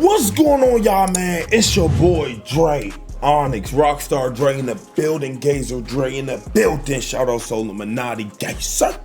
What's going on, y'all, man? It's your boy Dre, ONYX, Rockstar Dre in the building, Gazer Dre in the building. Shout out Illuminati, Gazer.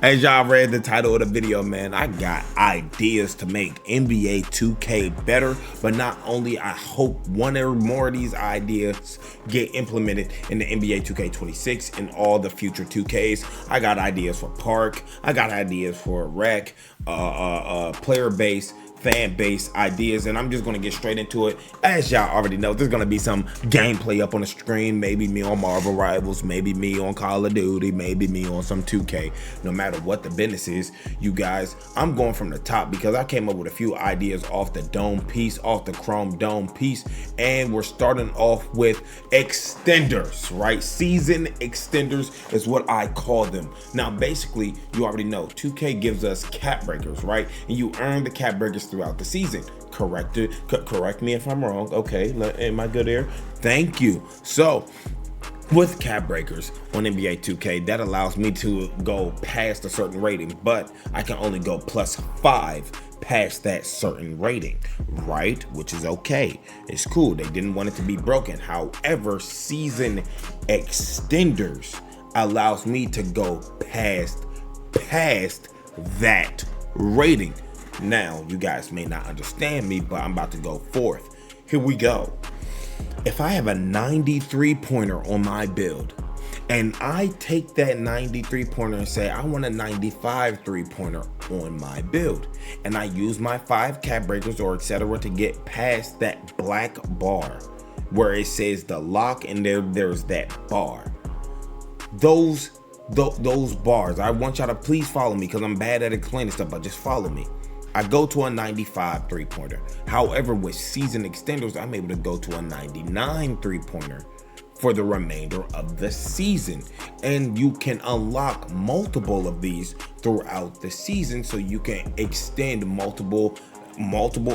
As y'all read the title of the video, man, I got ideas to make NBA 2K better, but not only, I hope one or more of these ideas get implemented in the NBA 2K26 and all the future 2Ks. I got ideas for Park, I got ideas for Rec, player base, fan base ideas, and I'm just gonna get straight into it. As y'all already know, there's gonna be some gameplay up on the screen, maybe me on Marvel Rivals, maybe me on Call of Duty, maybe me on some 2K. No matter what the business is, you guys, I'm going from the top because I came up with a few ideas off the dome piece, off the chrome dome piece, and we're starting off with extenders, right? Season extenders is what I call them. Now basically, you already know 2K gives us cap breakers, right? And you earn the cap breakers throughout the season. Correct me if I'm wrong. Okay, am I good here? Thank you. So with cap breakers on NBA 2K, that allows me to go past a certain rating, but I can only go +5 past that certain rating, right? Which is okay. It's cool. They didn't want it to be broken. However, season extenders allows me to go past that rating. Now, you guys may not understand me, but I'm about to go forth. Here we go. If I have a 93 pointer on my build, and I take that 93 pointer and say, I want a 95 3-pointer on my build, and I use my 5 cap breakers or etc. to get past that black bar where it says the lock, and there's that bar. Those bars, I want y'all to please follow me because I'm bad at explaining stuff, but just follow me. I go to a 95 3-pointer. However, with season extenders, I'm able to go to a 99 3-pointer for the remainder of the season. And you can unlock multiple of these throughout the season, so you can extend multiple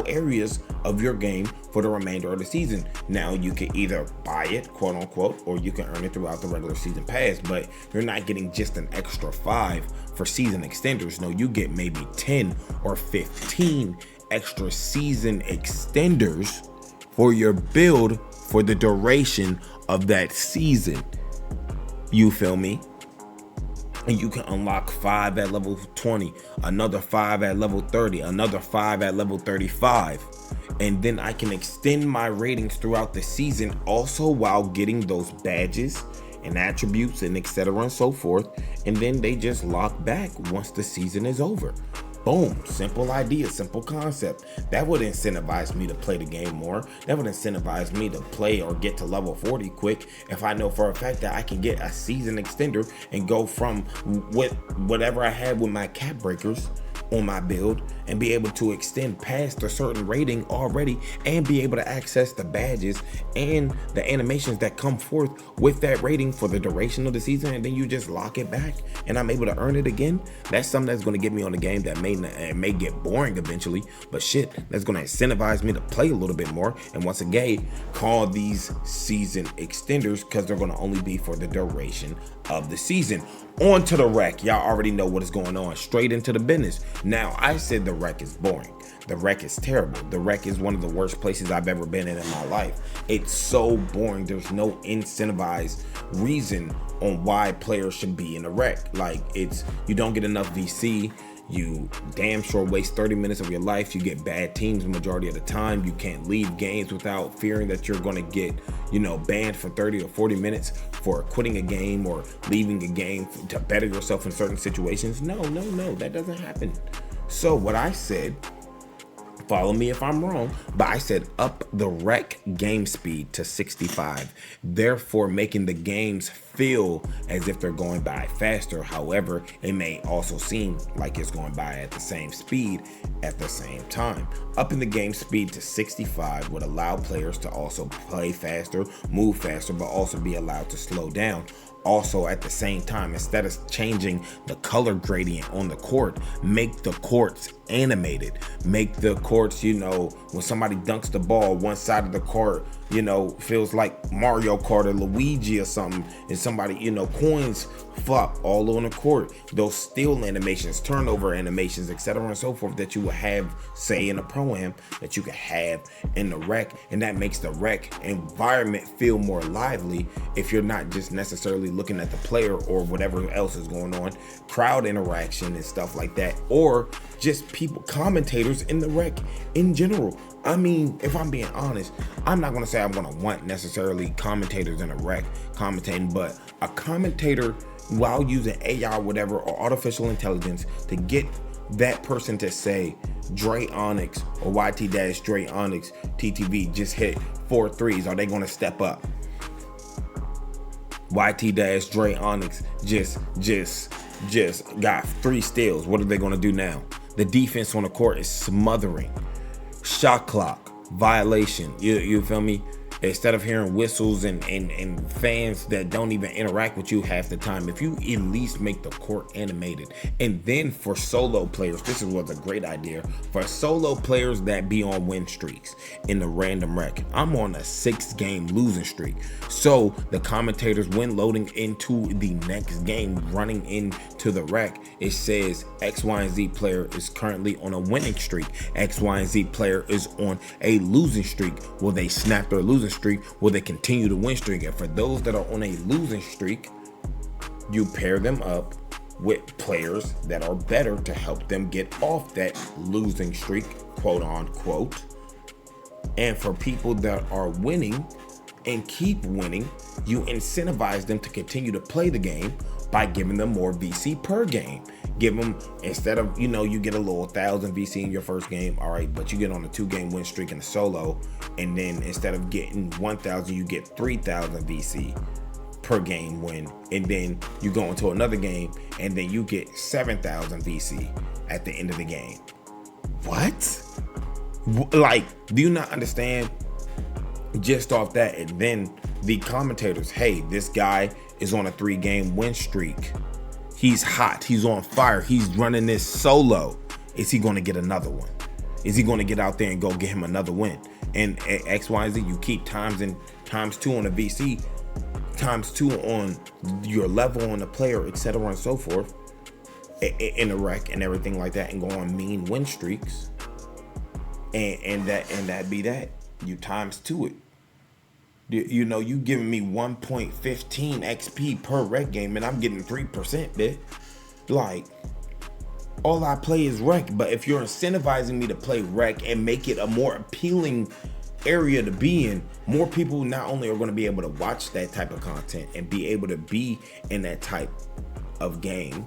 areas of your game for the remainder of the season. Now, you can either buy it, quote unquote, or you can earn it throughout the regular season pass, but you're not getting just an extra 5 for season extenders. No, you get maybe 10 or 15 extra season extenders for your build for the duration of that season. You feel me? And you can unlock 5 at level 20, another 5 at level 30, another 5 at level 35. And then I can extend my ratings throughout the season also while getting those badges and attributes and etc. and so forth. And then they just lock back once the season is over. Boom, simple idea, simple concept. That would incentivize me to play the game more. That would incentivize me to play or get to level 40 quick if I know for a fact that I can get a season extender and go from whatever I had with my cap breakers on my build and be able to extend past a certain rating already and be able to access the badges and the animations that come forth with that rating for the duration of the season, and then you just lock it back and I'm able to earn it again. That's something that's going to get me on the game that may get boring eventually, but shit, that's going to incentivize me to play a little bit more. And once again, call these season extenders because they're going to only be for the duration of the season. On to the rec. Y'all already know what is going on. Straight into the business. Now, I said the rec is boring. The rec is terrible. The rec is one of the worst places I've ever been in my life. It's so boring. There's no incentivized reason on why players should be in the rec. Like, you don't get enough VC. You damn sure waste 30 minutes of your life. You get bad teams the majority of the time. You can't leave games without fearing that you're going to get, banned for 30 or 40 minutes for quitting a game or leaving a game to better yourself in certain situations. No, that doesn't happen. So what I said, follow me if I'm wrong, but I said up the rec game speed to 65, therefore making the games feel as if they're going by faster. However, it may also seem like it's going by at the same speed at the same time. Upping the game speed to 65 would allow players to also play faster, move faster, but also be allowed to slow down. Also, at the same time, instead of changing the color gradient on the court, make the courts animated. Make the courts, when somebody dunks the ball, one side of the court you know, feels like Mario Kart or Luigi or something, and somebody, you know, coins flop all on the court. Those steal animations, turnover animations, etc. and so forth that you would have, say, in a pro-am, that you could have in the rec, and that makes the rec environment feel more lively if you're not just necessarily looking at the player or whatever else is going on, crowd interaction and stuff like that, or just people, commentators in the rec in general. I mean, if I'm being honest, I'm not going to say I'm going to want necessarily commentators in a rec commentating, but a commentator while using AI or whatever, or artificial intelligence, to get that person to say Dre ONYX or YT-Dre ONYX TTV just hit 4 threes, are they going to step up? YT-Dre ONYX just got 3 steals. What are they going to do now? The defense on the court is smothering. Shot clock violation. You feel me? Instead of hearing whistles and fans that don't even interact with you half the time, if you at least make the court animated. And then for solo players, this was a great idea. For solo players that be on win streaks in the random rec, I'm on a 6-game losing streak. So the commentators, when loading into the next game, running into the rec, it says X, Y, and Z player is currently on a winning streak. X, Y, and Z player is on a losing streak. Will they snap their losing streak? Will they continue to win streak? And for those that are on a losing streak, you pair them up with players that are better to help them get off that losing streak, quote unquote. And for people that are winning and keep winning, you incentivize them to continue to play the game by giving them more VC per game. Give them, instead of, you know, you get a little 1,000 VC in your first game, all right, but you get on a 2-game win streak in a solo, and then instead of getting 1,000, you get 3,000 VC per game win, and then you go into another game, and then you get 7,000 VC at the end of the game. What? Like, do you not understand? Just off that, and then the commentators, hey, this guy is on a 3-game win streak. He's hot. He's on fire. He's running this solo. Is he going to get another one? Is he going to get out there and go get him another win? And at X, Y, and Z, you keep times 2 on the VC, times 2 on your level on the player, etc. and so forth, in the rec and everything like that, and go on mean win streaks. And that be that. You times 2 it. You know, you giving me 1.15 XP per rec game, and I'm getting 3%, bitch. Like, all I play is rec, but if you're incentivizing me to play rec and make it a more appealing area to be in, more people not only are going to be able to watch that type of content and be able to be in that type of game,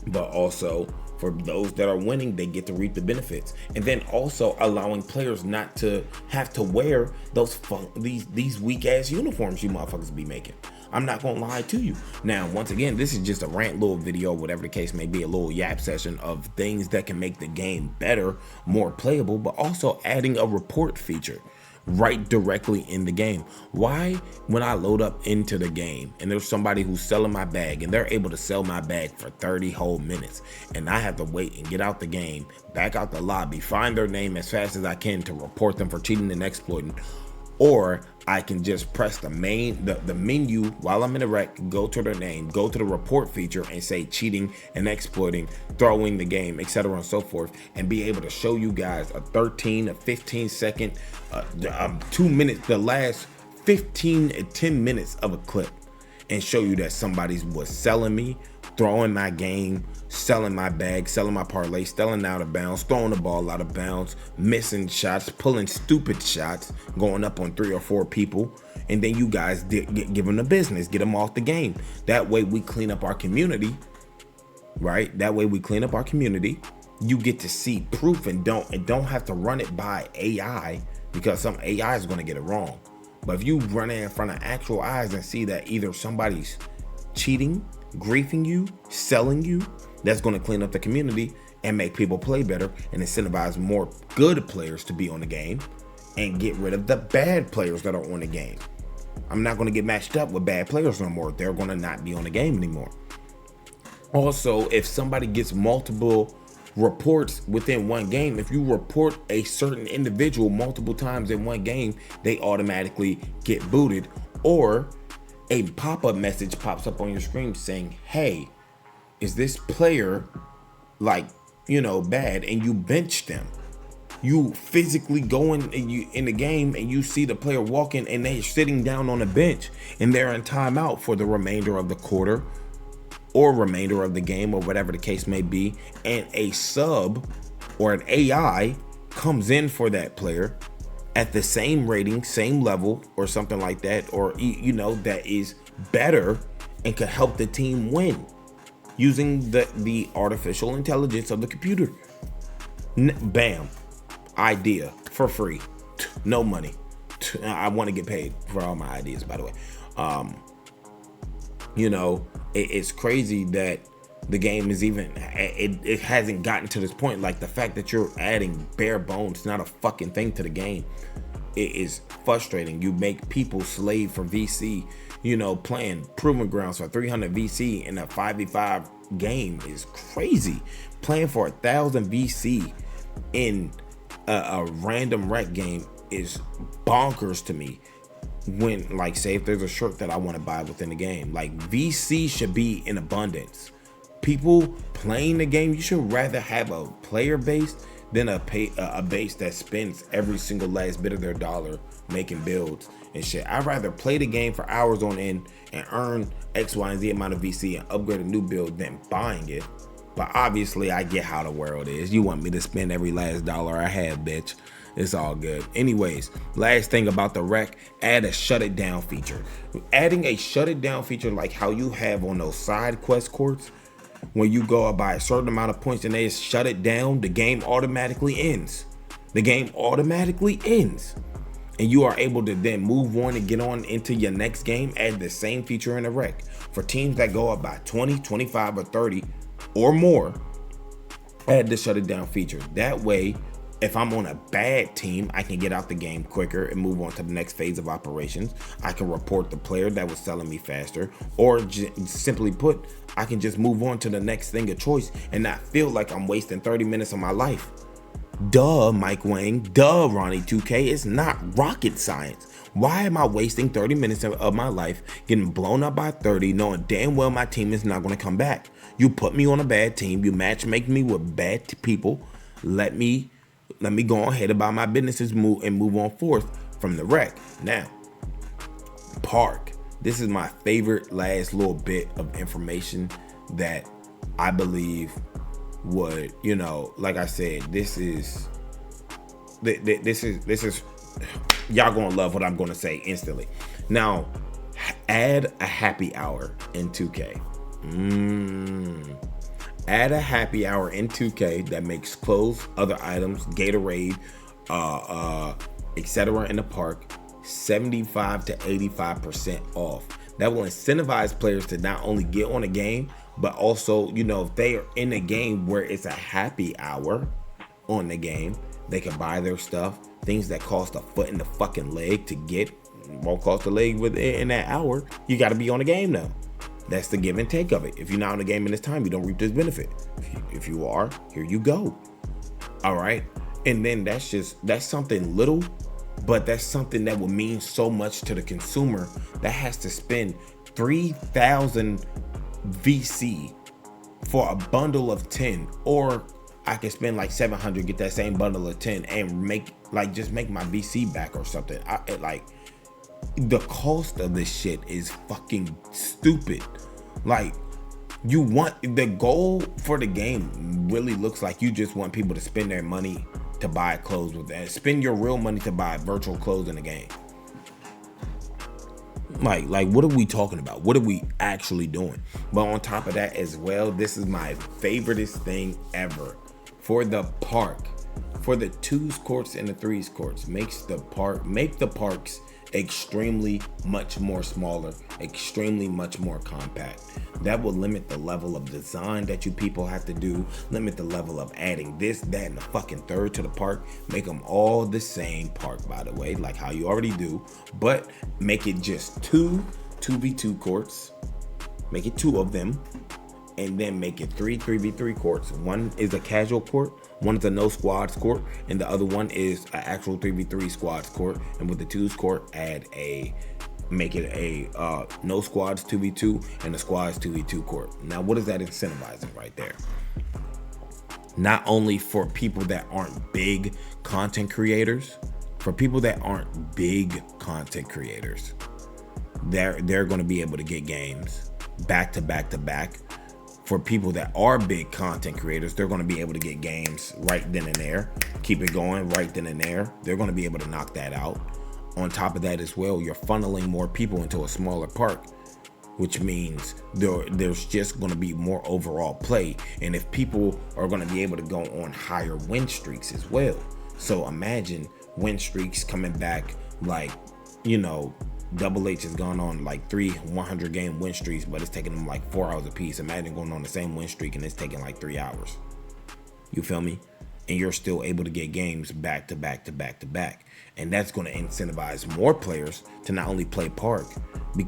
but also for those that are winning, they get to reap the benefits. And then also allowing players not to have to wear those these weak ass uniforms you motherfuckers be making. I'm not gonna lie to you. Now, once again, this is just a rant little video, whatever the case may be, a little yap session of things that can make the game better, more playable, but also adding a report feature right directly in the game. Why, when I load up into the game and there's somebody who's selling my bag and they're able to sell my bag for 30 whole minutes, and I have to wait and get out the game, back out the lobby, find their name as fast as I can to report them for cheating and exploiting, or I can just press the menu while I'm in the rec, go to their name, go to the report feature and say cheating and exploiting, throwing the game, etc. and so forth, and be able to show you guys a 15 second, 2 minutes, the last 10 minutes of a clip, and show you that somebody was selling me, throwing my game, selling my bag, selling my parlay, selling out of bounds, throwing the ball out of bounds, missing shots, pulling stupid shots, going up on 3 or 4 people, and then you guys give them the business, get them off the game. That way we clean up our community, right? That way we clean up our community. You get to see proof and don't have to run it by AI, because some AI is going to get it wrong. But if you run it in front of actual eyes and see that either somebody's cheating, griefing you, selling you, that's going to clean up the community and make people play better and incentivize more good players to be on the game and get rid of the bad players that are on the game. I'm not going to get matched up with bad players no more. They're going to not be on the game anymore. Also, if somebody gets multiple reports within one game. If you report a certain individual multiple times in one game, they automatically get booted, or a pop-up message pops up on your screen saying, hey, is this player like, you know, bad, and you bench them. You physically go in and you in the game and you see the player walking and they're sitting down on a bench and they're in timeout for the remainder of the quarter or remainder of the game or whatever the case may be, and a sub or an AI comes in for that player at the same rating, same level or something like that, or you know, that is better and could help the team win using the artificial intelligence of the computer. Bam, idea for free, no money. I want to get paid for all my ideas, by the way. You know, it's crazy that the game is even, it hasn't gotten to this point. Like the fact that you're adding bare bones, not a fucking thing to the game, it is frustrating. You make people slave for VC. You know, playing Proving Grounds for 300 VC in a 5v5 game is crazy. Playing for 1,000 VC in a random rec game is bonkers to me. When, like, say if there's a shirt that I want to buy within the game, like, VC should be in abundance. People playing the game, you should rather have a player base than a base that spends every single last bit of their dollar making builds and shit. I'd rather play the game for hours on end and earn X, Y, and Z amount of VC and upgrade a new build than buying it. But obviously I get how the world is. You want me to spend every last dollar I have, bitch. It's all good. Anyways, last thing about the rec, add a shut it down feature. Adding a shut it down feature like how you have on those side quest courts, when you go up by a certain amount of points and they shut it down, the game automatically ends. The game automatically ends. And you are able to then move on and get on into your next game. Add the same feature in the rec. For teams that go up by 20, 25, or 30 or more, add the shut it down feature. That way, if I'm on a bad team, I can get out the game quicker and move on to the next phase of operations. I can report the player that was selling me faster, or simply put, I can just move on to the next thing of choice and not feel like I'm wasting 30 minutes of my life. Duh, Mike Wang, duh, Ronnie2K, it's not rocket science. Why am I wasting 30 minutes of my life getting blown up by 30, knowing damn well my team is not going to come back? You put me on a bad team, you match make me with bad people, let me go ahead about my businesses and move on forth from the wreck. Now, park. This is my favorite last little bit of information that I believe would, you know, like I said, this is y'all gonna love what I'm gonna say instantly. Now, add a happy hour in 2K. Add a happy hour in 2K that makes clothes, other items, Gatorade, etc. in the park 75 to 85% off. That will incentivize players to not only get on a game, but also, you know, if they are in a game where it's a happy hour on the game, they can buy their stuff. Things that cost a foot in the fucking leg to get won't cost a leg within that hour. You got to be on the game now. That's the give and take of it. If you're not on the game in this time, you don't reap this benefit. If you are, here you go. All right. And then that's something little, but that's something that will mean so much to the consumer that has to spend 3,000 VC for a bundle of 10, or I can spend like 700, get that same bundle of 10 and just make my VC back or something. The cost of this shit is fucking stupid. Like, you want, the goal for the game really looks like you just want people to spend their money to buy clothes with that. Spend your real money to buy virtual clothes in the game. Like what are we talking about? What are we actually doing? But on top of that as well, this is my favoriteest thing ever. For the park, for the 2s courts and the 3s courts, make the parks extremely much more smaller, extremely much more compact. That will limit the level of design that you people have to do, limit the level of adding this, that, and the fucking third to the park. Make them all the same park, by the way, like how you already do, but make it just 2 2v2 courts. Make it 2 of them, and then make it 3-3v3 courts. One is a casual court, one is a no squads court, and the other one is an actual 3v3 squads court. And with the twos court, make it a no squads 2v2 and a squads 2v2 court. Now, what is that incentivizing right there? Not only for people that aren't big content creators, for people that aren't big content creators, they're going to be able to get games back to back to back. For people that are big content creators, they're going to be able to get games right then and there. Keep it going right then and there. They're going to be able to knock that out. On top of that as well, you're funneling more people into a smaller park, which means there's just going to be more overall play. And if people are going to be able to go on higher win streaks as well. So imagine win streaks coming back, like, you know, Double H has gone on like 3 100-game win streaks, but it's taking them like 4 hours a piece. Imagine going on the same win streak and it's taking like 3 hours. You feel me? And you're still able to get games back to back to back to back. And that's going to incentivize more players to not only play Park,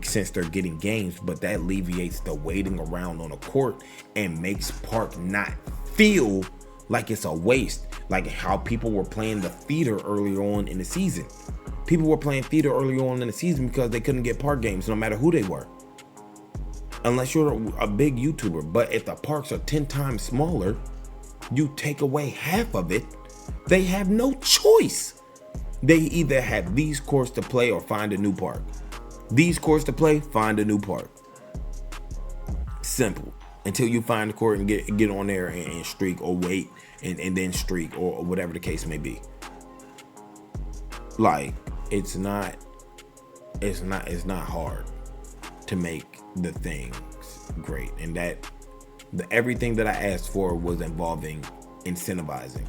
since they're getting games, but that alleviates the waiting around on a court and makes Park not feel like it's a waste. Like how people were playing the theater earlier on in the season. People were playing theater early on in the season because they couldn't get park games, no matter who they were. Unless you're a big YouTuber. But if the parks are 10 times smaller, you take away half of it. They have no choice. They either have these courts to play or find a new park. These courts to play, find a new park. Simple. Until you find the court and get on there and streak, or wait and then streak, or whatever the case may be. Like, it's not hard to make the things great. And everything that I asked for was involving incentivizing,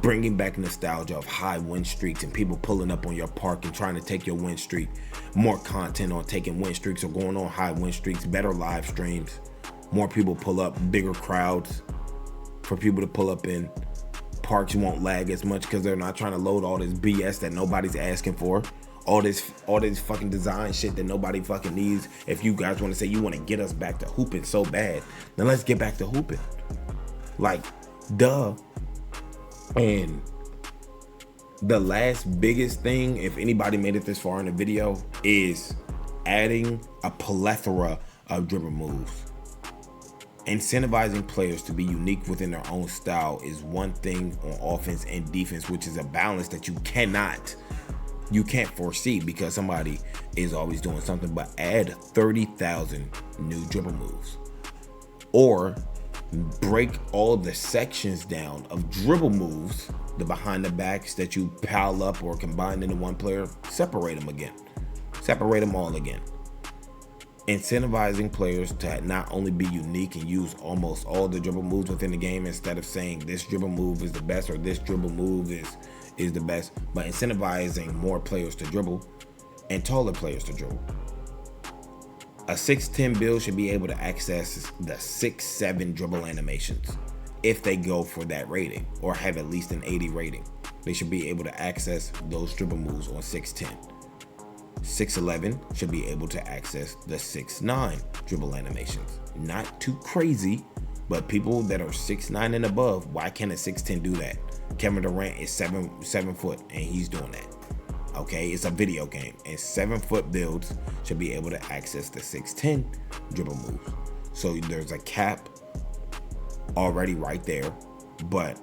bringing back nostalgia of high win streaks and people pulling up on your park and trying to take your win streak. More content on taking win streaks or going on high win streaks, better live streams, more people pull up, bigger crowds for people to pull up in. Parks won't lag as much because they're not trying to load all this BS that nobody's asking for. All this fucking design shit that nobody fucking needs. If you guys want to say you want to get us back to hooping so bad, then let's get back to hooping. Like, duh. And the last biggest thing, if anybody made it this far in the video, is adding a plethora of dribble moves. Incentivizing players to be unique within their own style is one thing on offense and defense, which is a balance that you can't foresee because somebody is always doing something. But add 30,000 new dribble moves, or break all the sections down of dribble moves, the behind the backs that you pile up or combine into one player, separate them all again. Incentivizing players to not only be unique and use almost all the dribble moves within the game, instead of saying this dribble move is the best or this dribble move is the best, but incentivizing more players to dribble and taller players to dribble. A 6'10" build should be able to access the 6'7" dribble animations if they go for that rating or have at least an 80 rating. They should be able to access those dribble moves on 6'10". 6'11" should be able to access the 6'9" dribble animations. Not too crazy, but people that are 6'9" and above, why can't a 6'10" do that? Kevin Durant is 7 foot and he's doing that. Okay, it's a video game, and 7 foot builds should be able to access the 6'10" dribble moves. So there's a cap already right there, but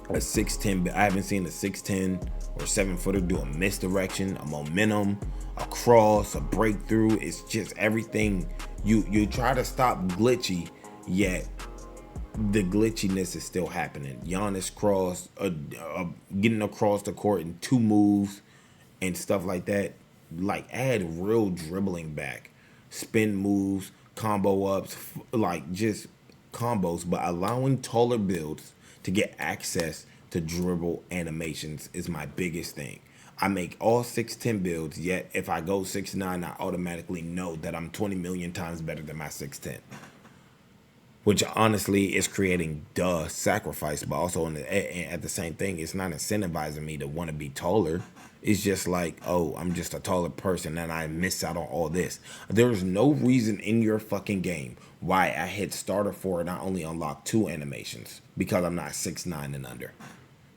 a 6'10", I haven't seen a 6'10" or 7 footer do a misdirection, a momentum, a cross, a breakthrough. It's just everything. You try to stop glitchy, yet the glitchiness is still happening. Giannis cross, getting across the court in 2 moves and stuff like that. Like, add real dribbling back, spin moves, combo ups, like just combos, but allowing taller builds to get access to dribble animations is my biggest thing. I make all 6'10" builds, yet if I go 6'9", I automatically know that I'm 20 million times better than my 6'10", which honestly is creating sacrifice, but also at the same thing, it's not incentivizing me to want to be taller. It's just like, oh, I'm just a taller person and I miss out on all this. There's no reason in your fucking game why I hit starter 4 and I only unlock 2 animations because I'm not 6'9" and under.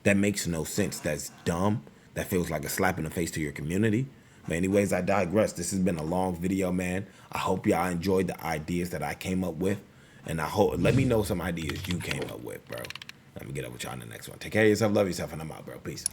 That makes no sense. That's dumb. That feels like a slap in the face to your community. But anyways, I digress. This has been a long video, man. I hope y'all enjoyed the ideas that I came up with. And I hope, let me know some ideas you came up with, bro. Let me get up with y'all in the next one. Take care of yourself, love yourself, and I'm out, bro. Peace.